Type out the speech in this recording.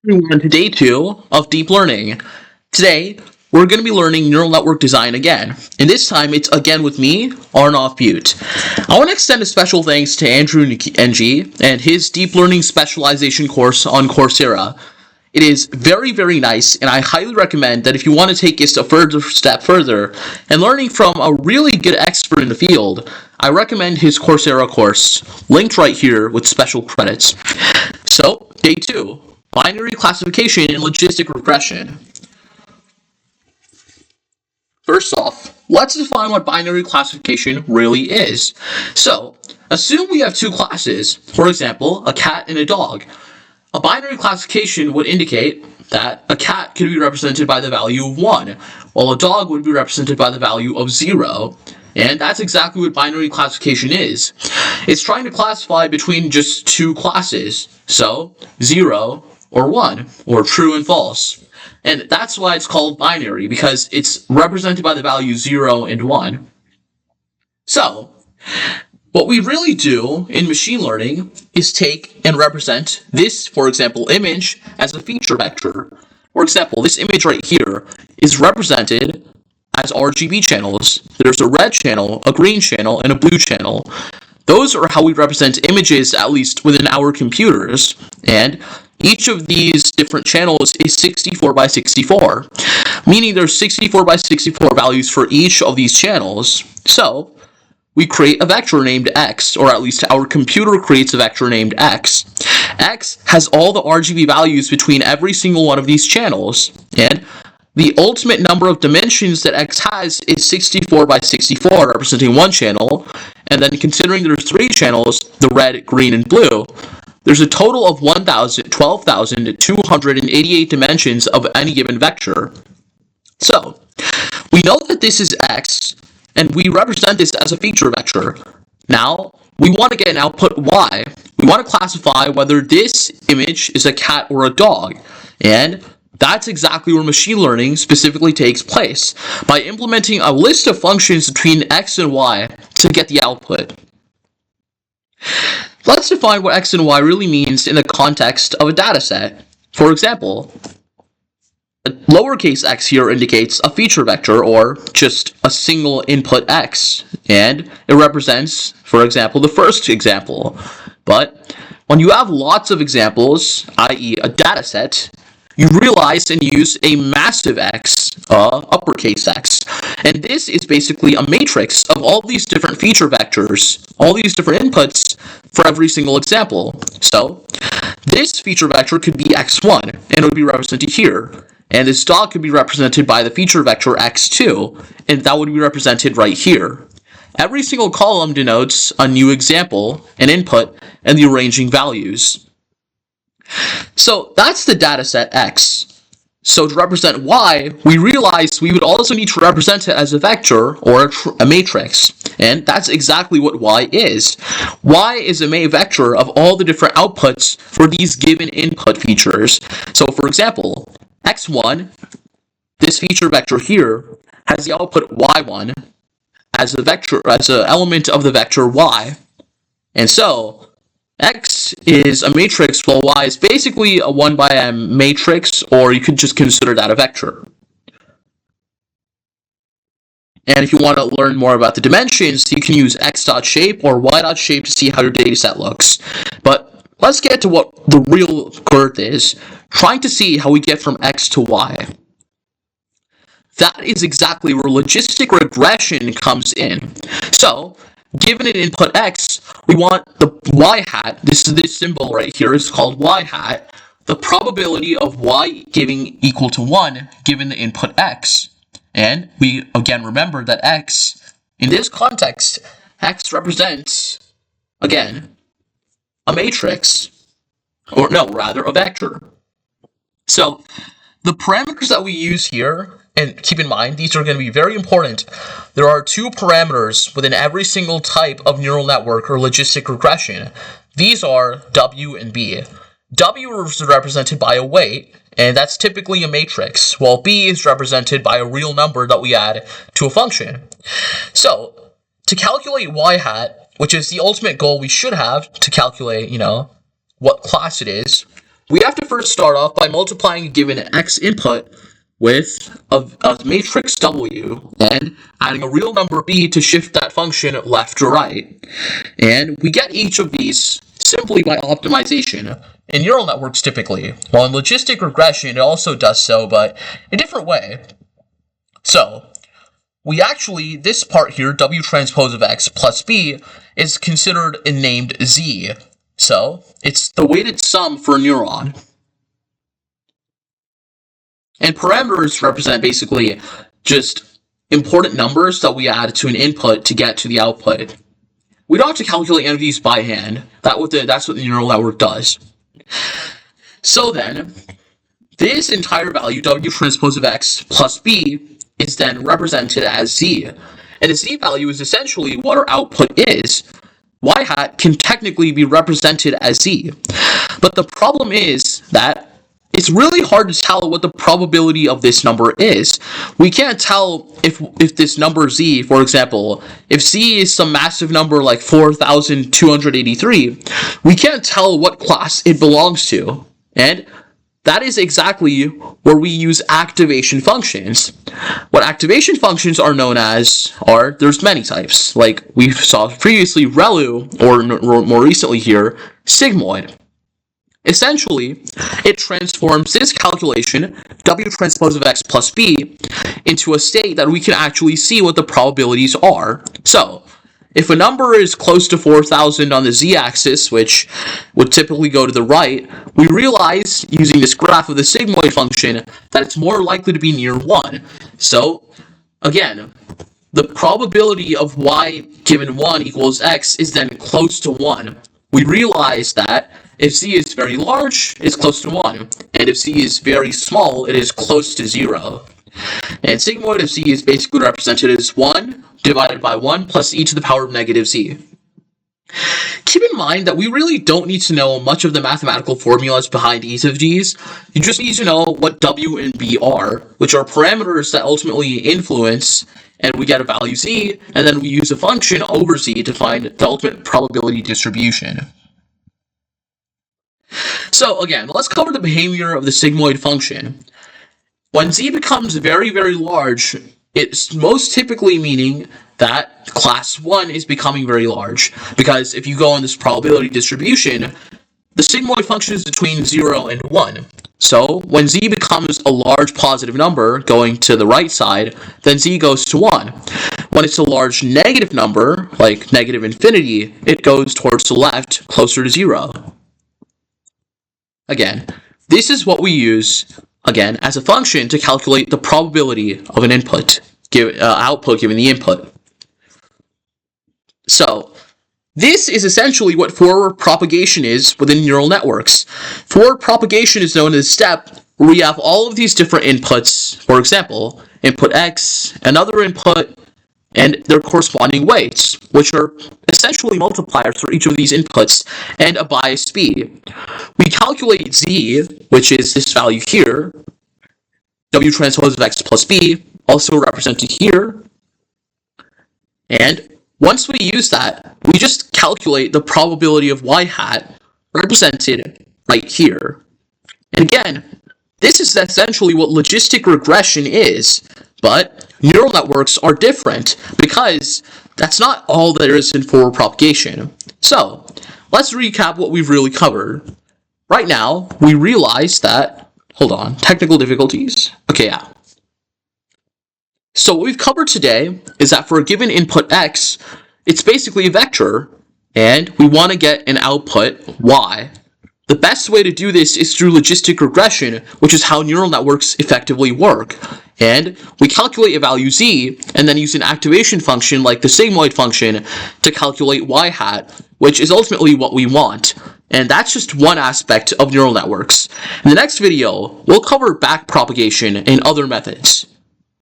Everyone to day 2 of deep learning. Today, we're going to be learning neural network design again, and this time it's again with me, Arnav Bhute. I want to extend a special thanks to Andrew NG and his deep learning specialization course on Coursera. It is very, very nice, and I highly recommend that if you want to take this a further step further and learning from a really good expert in the field, I recommend his Coursera course, linked right here with special credits. So, day 2. Binary classification and logistic regression. First off, let's define what binary classification really is. So, assume we have two classes, for example, a cat and a dog. A binary classification would indicate that a cat could be represented by the value of 1, while a dog would be represented by the value of 0. And that's exactly what binary classification is. It's trying to classify between just two classes, so 0 or 1, or true and false. And that's why it's called binary, because it's represented by the values 0 and 1. So, what we really do in machine learning is take and represent this, for example, image as a feature vector. For example, this image right here is represented as RGB channels. There's a red channel, a green channel, and a blue channel. Those are how we represent images, at least within our computers. And each of these different channels is 64 by 64, meaning there's 64 by 64 values for each of these channels. So, we create a vector named x, or at least our computer creates a vector named x. X has all the RGB values between every single one of these channels, and the ultimate number of dimensions that x has is 64 by 64, representing one channel, and then considering there's three channels, the red, green, and blue, there's a total of 1288 dimensions of any given vector. So, we know that this is x, and we represent this as a feature vector. Now, we want to get an output y. We want to classify whether this image is a cat or a dog, and that's exactly where machine learning specifically takes place, by implementing a list of functions between x and y to get the output. Let's define what x and y really means in the context of a dataset. For example, lowercase x here indicates a feature vector, or just a single input x, and it represents, for example, the first example. But when you have lots of examples, i.e. a dataset, you realize and use a massive X, uppercase X. And this is basically a matrix of all these different feature vectors, all these different inputs for every single example. So, this feature vector could be x1, and it would be represented here. And this dog could be represented by the feature vector x2, and that would be represented right here. Every single column denotes a new example, an input, and the arranging values. So that's the dataset x. So to represent y, we realized we would also need to represent it as a vector or a matrix. And that's exactly what y is. Y is a vector of all the different outputs for these given input features. So for example, x1, this feature vector here, has the output y1 as a vector, as an element of the vector y. And so x is a matrix, while y is basically a 1 by m matrix, or you could just consider that a vector. And if you want to learn more about the dimensions, you can use x.shape or y.shape to see how your dataset looks. But let's get to what the real girth is, trying to see how we get from x to y. That is exactly where logistic regression comes in. So, given an input x, we want the y hat, this symbol right here is called y hat, the probability of y giving equal to 1 given the input x. And we again remember that x, in this context, x represents, again, a matrix, or no, rather a vector. So, the parameters that we use here, and keep in mind, these are going to be very important. There are two parameters within every single type of neural network or logistic regression. These are W and B. W is represented by a weight, and that's typically a matrix, while B is represented by a real number that we add to a function. So, to calculate y hat, which is the ultimate goal we should have to calculate, what class it is, we have to first start off by multiplying a given x input with a matrix W and adding a real number b to shift that function left to right. And we get each of these simply by optimization in neural networks typically, while in logistic regression it also does so, but a different way. So, this part here, W transpose of x plus b, is considered and named z. So, it's the weighted sum for a neuron. And parameters represent basically just important numbers that we add to an input to get to the output. We don't have to calculate any of these by hand. That's what the neural network does. So then, this entire value, W transpose of x plus b, is then represented as z. And the z value is essentially what our output is. Y hat can technically be represented as z. But the problem is that it's really hard to tell what the probability of this number is. We can't tell if this number z, for example, if z is some massive number like 4,283, we can't tell what class it belongs to. And that is exactly where we use activation functions. What activation functions are known as there's many types, like we saw previously, ReLU, or more recently here, sigmoid. Essentially, it transforms this calculation, W transpose of x plus b, into a state that we can actually see what the probabilities are. So, if a number is close to 4,000 on the z-axis, which would typically go to the right, we realize, using this graph of the sigmoid function, that it's more likely to be near 1. So, again, the probability of y given 1 equals x is then close to 1. We realize that if z is very large, it's close to 1. And if z is very small, it is close to 0. And sigmoid of z is basically represented as 1 divided by 1 plus e to the power of negative z. Keep in mind that we really don't need to know much of the mathematical formulas behind each of these. You just need to know what w and b are, which are parameters that ultimately influence, and we get a value z, and then we use a function over z to find the ultimate probability distribution. So again, let's cover the behavior of the sigmoid function. When z becomes very, very large, it's most typically meaning that class 1 is becoming very large, because if you go on this probability distribution, the sigmoid function is between 0 and 1. So when z becomes a large positive number going to the right side, then z goes to 1. When it's a large negative number, like negative infinity, it goes towards the left, closer to 0. Again, this is what we use, again, as a function to calculate the probability of an output given the input. So, this is essentially what forward propagation is within neural networks. Forward propagation is known as a step where we have all of these different inputs, for example, input x, another input, and their corresponding weights, which are essentially multipliers for each of these inputs, and a bias b. We calculate z, which is this value here, W transpose of x plus b, also represented here, and once we use that, we just calculate the probability of y hat, represented right here. And again, this is essentially what logistic regression is, but neural networks are different because that's not all there is in forward propagation. So, let's recap what we've really covered. Right now, we realize that, technical difficulties. Okay, yeah. So what we've covered today is that for a given input x, it's basically a vector, and we want to get an output y. The best way to do this is through logistic regression, which is how neural networks effectively work. And we calculate a value z, and then use an activation function like the sigmoid function to calculate y hat, which is ultimately what we want. And that's just one aspect of neural networks. In the next video, we'll cover backpropagation and other methods.